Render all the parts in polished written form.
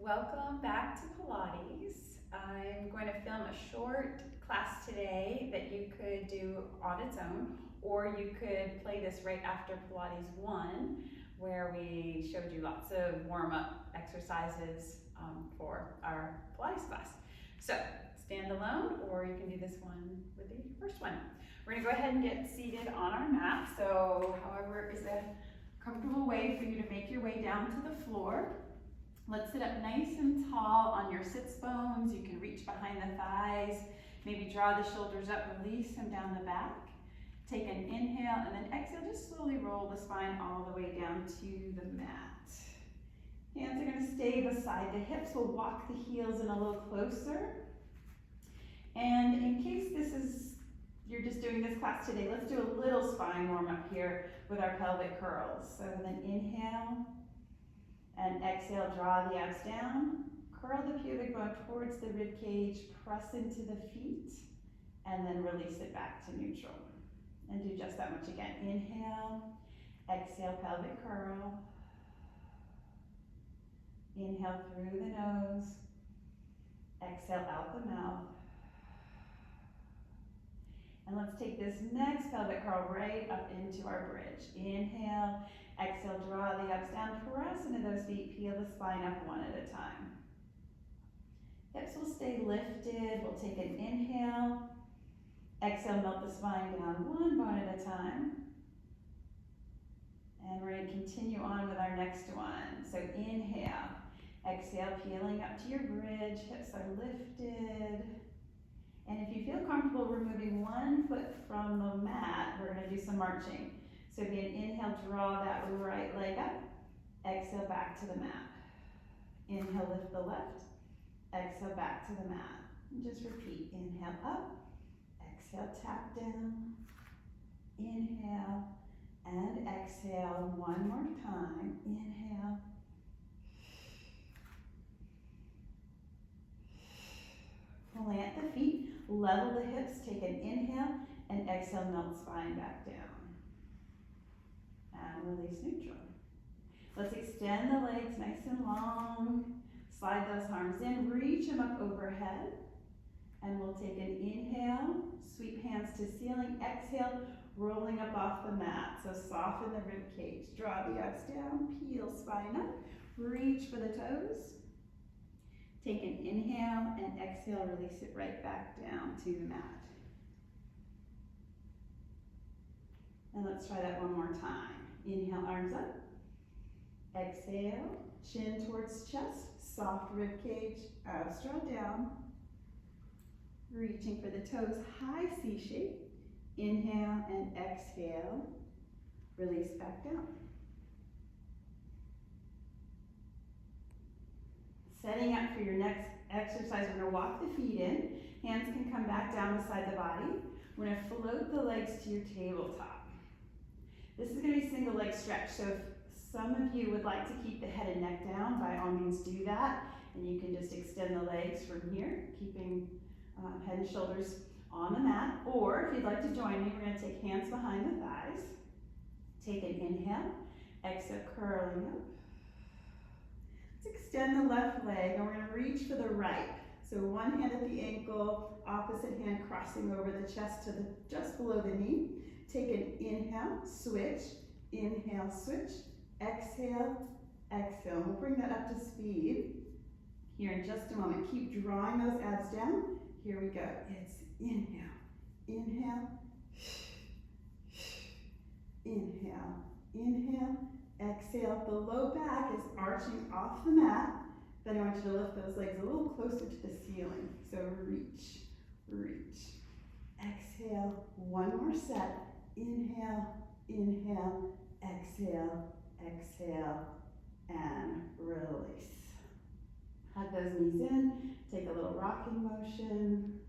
Welcome back to Pilates. I'm going to film a short class today that you could do on its own, or you could play this right after Pilates 1, where we showed you lots of warm-up exercises for our Pilates class. So stand alone, or you can do this one with the first one. We're going to go ahead and get seated on our mat. So however is a comfortable way for you to make your way down to the floor. Let's sit up nice and tall on your sits bones. You can reach behind the thighs, maybe draw the shoulders up, release them down the back. Take an inhale and then exhale, just slowly roll the spine all the way down to the mat. Hands are going to stay beside the hips. We'll walk the heels in a little closer. And in case you're just doing this class today, let's do a little spine warm up here with our pelvic curls. So then inhale. And exhale, draw the abs down, curl the pubic bone towards the rib cage, press into the feet, and then release it back to neutral. And do just that much again. Inhale, exhale, pelvic curl. Inhale through the nose, exhale out the mouth. And let's take this next pelvic curl right up into our bridge. Inhale, exhale, draw the abs down, press into those feet, peel the spine up one at a time. Hips will stay lifted. We'll take an inhale, exhale, melt the spine down one bone at a time. And we're going to continue on with our next one. So inhale, exhale, peeling up to your bridge, hips are lifted. And if you feel comfortable removing one foot from the mat, we're going to do some marching. So again, inhale, draw that right leg up. Exhale, back to the mat. Inhale, lift the left. Exhale, back to the mat. And just repeat. Inhale, up. Exhale, tap down. Inhale, and exhale. One more time. Inhale. Plant the feet. Level the hips. Take an inhale. And exhale, melt spine back down. And release neutral. Let's extend the legs nice and long. Slide those arms in, reach them up overhead. And we'll take an inhale, sweep hands to ceiling, exhale, rolling up off the mat. So soften the rib cage, draw the abs down, peel spine up, reach for the toes. Take an inhale and exhale, release it right back down to the mat. And let's try that one more time. Inhale, arms up. Exhale, chin towards chest, soft rib cage, abs draw down. Reaching for the toes, high C shape. Inhale and exhale, release back down. Setting up for your next exercise, we're going to walk the feet in. Hands can come back down beside the body. We're going to float the legs to your tabletop. This is going to be single leg stretch, so if some of you would like to keep the head and neck down, by all means do that. And you can just extend the legs from here, keeping head and shoulders on the mat. Or if you'd like to join me, we're going to take hands behind the thighs. Take an inhale, exhale, curling up. Let's extend the left leg, and we're going to reach for the right. So one hand at the ankle, opposite hand crossing over the chest to just below the knee. Take an inhale, switch, inhale, switch, exhale, exhale. We'll bring that up to speed here in just a moment. Keep drawing those abs down. Here we go. It's inhale, inhale, inhale, inhale, exhale. The low back is arching off the mat. Then I want you to lift those legs a little closer to the ceiling. So reach, reach, exhale. One more set. Inhale, inhale, exhale, exhale, and release. Hug those knees in, take a little rocking motion.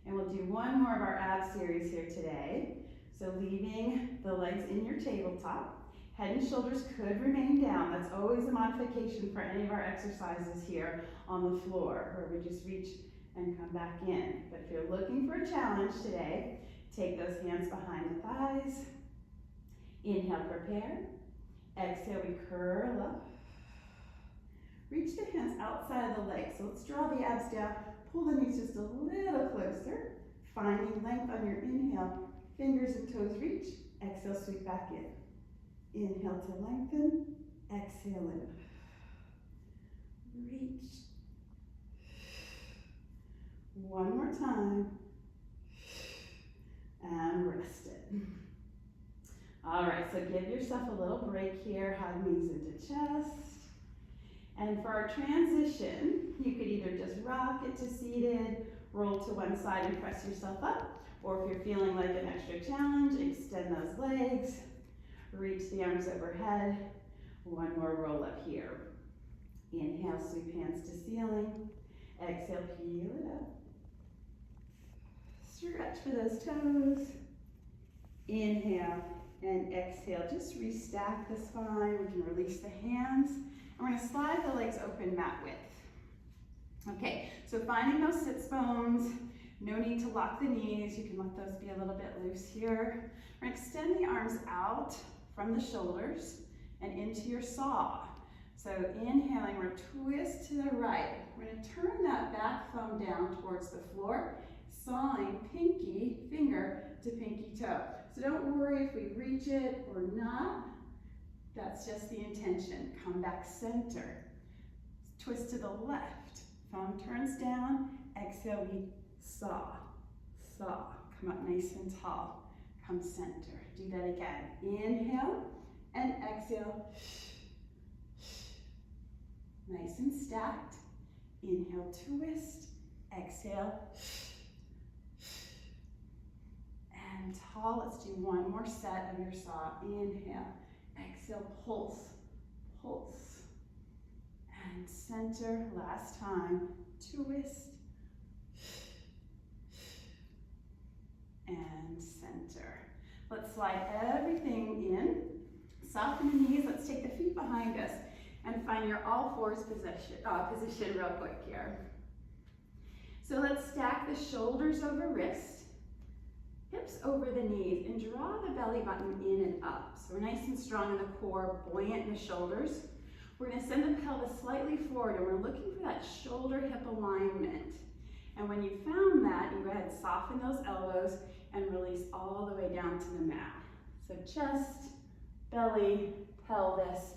And we'll do one more of our ab series here today. So leaving the legs in your tabletop. Head and shoulders could remain down. That's always a modification for any of our exercises here on the floor, where we just reach and come back in. But if you're looking for a challenge today, take those hands behind the thighs. Inhale, prepare. Exhale, we curl up. hands outside of the legs. So let's draw the abs down. Pull the knees just a little closer. Finding length on your inhale. Fingers and toes reach. Exhale, sweep back in. Inhale to lengthen. Exhale in. Reach. One more time. And rest it. All right, so give yourself a little break here. Hug knees into chest. And for our transition, you could either just rock it to seated, roll to one side and press yourself up, or if you're feeling like an extra challenge, extend those legs, reach the arms overhead. One more roll up here. Inhale, sweep hands to ceiling. Exhale, peel it up. Stretch for those toes. Inhale and exhale. Just restack the spine. We can release the hands. And we're going to slide the legs open mat width. Okay, so finding those sits bones. No need to lock the knees. You can let those be a little bit loose here. We're going to extend the arms out from the shoulders and into your saw. So inhaling, we're twist to the right. We're going to turn that back thumb down towards the floor, sawing pinky finger to pinky toe. So don't worry if we reach it or not. That's just the intention. Come back center. Twist to the left. Thumb turns down. Exhale, we saw, saw. Come up nice and tall. Come center. Do that again. Inhale and exhale. Nice and stacked. Inhale, twist. Exhale. And tall. Let's do one more set of your saw. Inhale. Exhale, pulse, pulse. And center. Last time. Twist. And center. Let's slide everything in. Soften the knees. Let's take the feet behind us and find your all fours position real quick here. So let's stack the shoulders over wrists, hips over the knees, and draw the belly button in and up. So we're nice and strong in the core, buoyant in the shoulders. We're going to send the pelvis slightly forward, and we're looking for that shoulder-hip alignment. And when you found that, you go ahead and soften those elbows and release all the way down to the mat. So chest, belly, pelvis,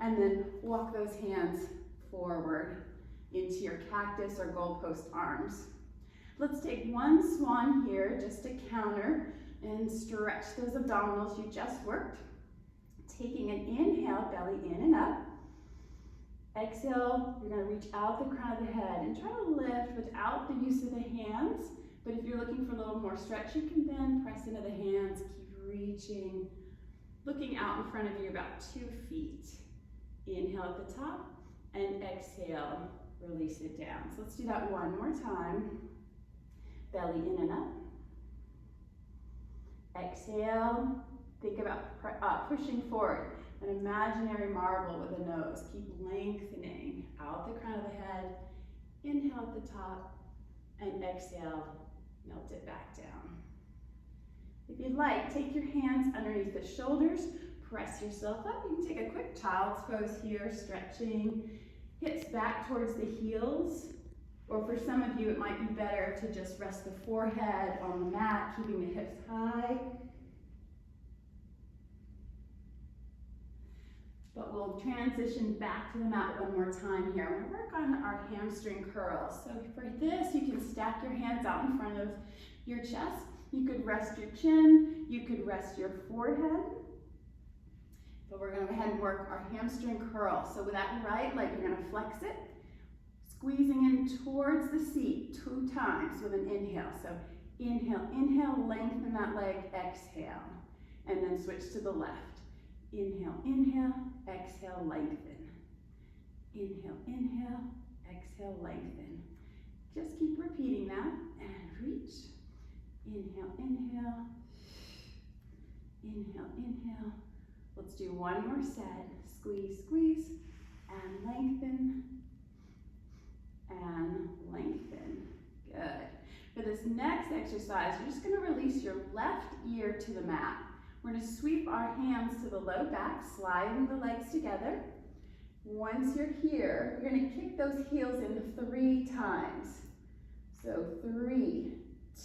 and then walk those hands forward into your cactus or goalpost arms. Let's take one swan here just to counter and stretch those abdominals you just worked. Taking an inhale, belly in and up. Exhale, you're going to reach out the crown of the head and try to lift without the use of the hands. But if you're looking for a little more stretch, you can then press into the hands, keep reaching, looking out in front of you about 2 feet. Inhale at the top and exhale, release it down. So let's do that one more time. Belly in and up. Exhale, think about pushing forward. An imaginary marble with a nose. Keep lengthening out the crown of the head. Inhale at the top and exhale, melt it back down. If you'd like, take your hands underneath the shoulders, press yourself up. You can take a quick child's pose here, stretching hips back towards the heels. Or for some of you, it might be better to just rest the forehead on the mat, keeping the hips high. But we'll transition back to the mat one more time here. We're going to work on our hamstring curls. So for this, you can stack your hands out in front of your chest. You could rest your chin. You could rest your forehead. But we're going to go ahead and work our hamstring curl. So with that right leg, you're going to flex it, squeezing in towards the seat 2 times with an inhale. So inhale, inhale, lengthen that leg, exhale, and then switch to the left. Inhale, inhale, exhale, lengthen. Inhale, inhale, exhale, lengthen. Just keep repeating that and reach. Inhale, inhale, inhale, inhale. Let's do one more set. Squeeze, squeeze, and lengthen, and lengthen. Good. For this next exercise, you're just going to release your left ear to the mat. We're going to sweep our hands to the low back, sliding the legs together. Once you're here, you're gonna kick those heels in 3 times. So 3,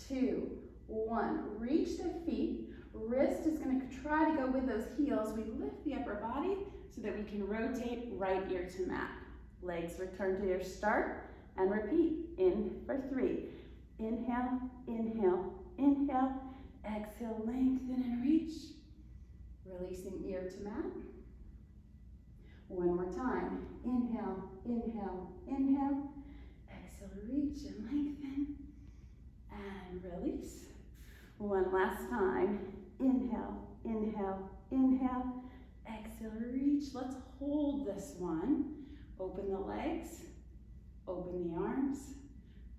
2, 1. Reach the feet. Wrist is gonna try to go with those heels. We lift the upper body so that we can rotate right ear to mat. Legs return to their start and repeat. In for 3. Inhale, inhale, inhale. Exhale, lengthen and reach. Releasing ear to mat. One more time. Inhale, inhale, inhale. Exhale, reach and lengthen. And release. One last time. Inhale, inhale, inhale. Exhale, reach. Let's hold this one. Open the legs. Open the arms.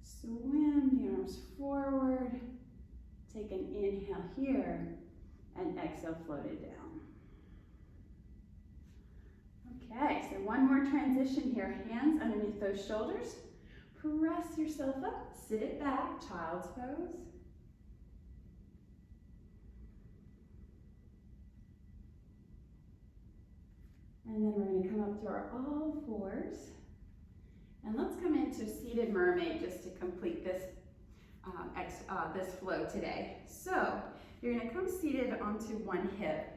Swim the arms forward. Take an inhale here. And exhale, float it down. Okay, so one more transition here. Hands underneath those shoulders. Press yourself up. Sit it back. Child's pose. And then we're going to come up to our all fours. And let's come into seated mermaid just to complete this, this flow today. So you're going to come seated onto one hip.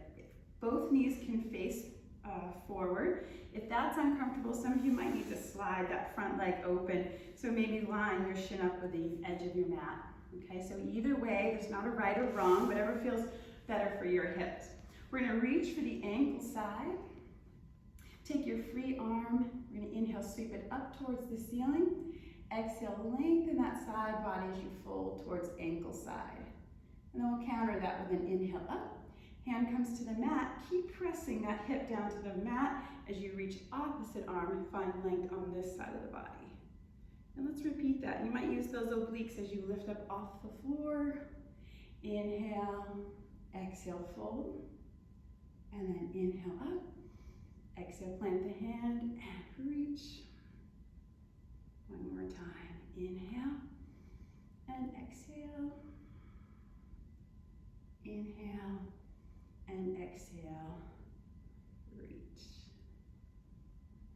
Both knees can face forward. If that's uncomfortable, some of you might need to slide that front leg open. So maybe line your shin up with the edge of your mat. Okay, so either way, there's not a right or wrong, whatever feels better for your hips. We're going to reach for the ankle side. Take your free arm. We're going to inhale, sweep it up towards the ceiling. Exhale, lengthen that side body as you fold towards ankle side. And then we'll counter that with an inhale up. Hand comes to the mat. Keep pressing that hip down to the mat as you reach opposite arm and find length on this side of the body. And let's repeat that. You might use those obliques as you lift up off the floor. Inhale, exhale, fold. And then inhale up. Exhale, plant the hand and reach. One more time. Inhale and exhale. Inhale and exhale. Reach.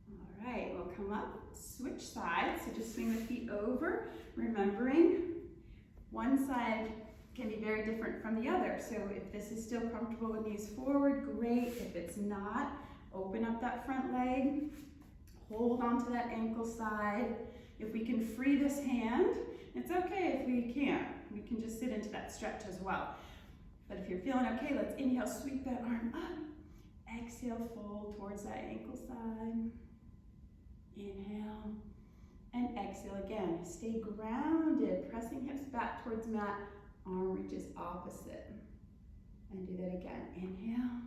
All right, we'll come up, switch sides. So just swing the feet over, remembering one side can be very different from the other. So if this is still comfortable with knees forward, great. If it's not, open up that front leg, hold onto that ankle side. If we can free this hand, it's okay if we can't. We can just sit into that stretch as well. But if you're feeling okay, let's inhale, sweep that arm up. Exhale, fold towards that ankle side. Inhale and exhale again. Stay grounded, pressing hips back towards mat. Arm reaches opposite. And do that again. Inhale.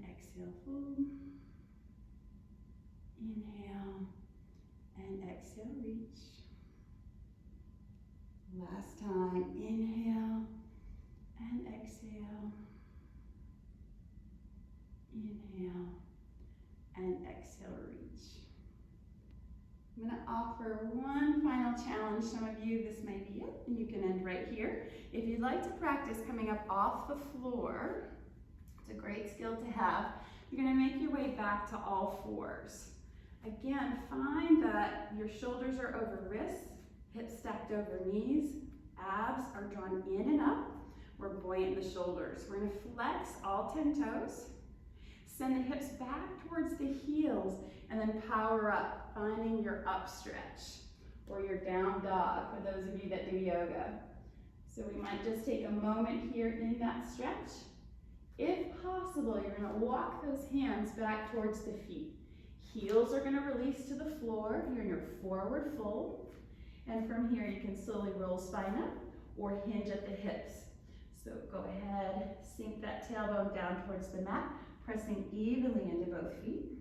Exhale, fold. Inhale and exhale, reach. Last time, inhale and exhale. Inhale and exhale, reach. I'm going to offer one final challenge. Some of you, this may be it, and you can end right here. If you'd like to practice coming up off the floor, it's a great skill to have. You're going to make your way back to all fours. Again, find that your shoulders are over wrists, hips stacked over knees, abs are drawn in and up. We're buoyant in the shoulders. We're going to flex all 10 toes. Send the hips back towards the heels and then power up, finding your up stretch or your down dog for those of you that do yoga. So we might just take a moment here in that stretch. If possible, you're going to walk those hands back towards the feet. Heels are going to release to the floor. You're in your forward fold. And from here, you can slowly roll spine up or hinge at the hips. So go ahead, sink that tailbone down towards the mat, pressing evenly into both feet.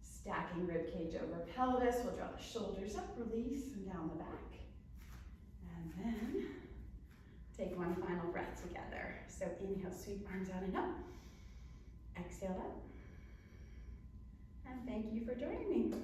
Stacking rib cage over pelvis. We'll draw the shoulders up, release, and down the back. And then take one final breath together. So inhale, sweep arms out and up. Exhale up. And thank you for joining me.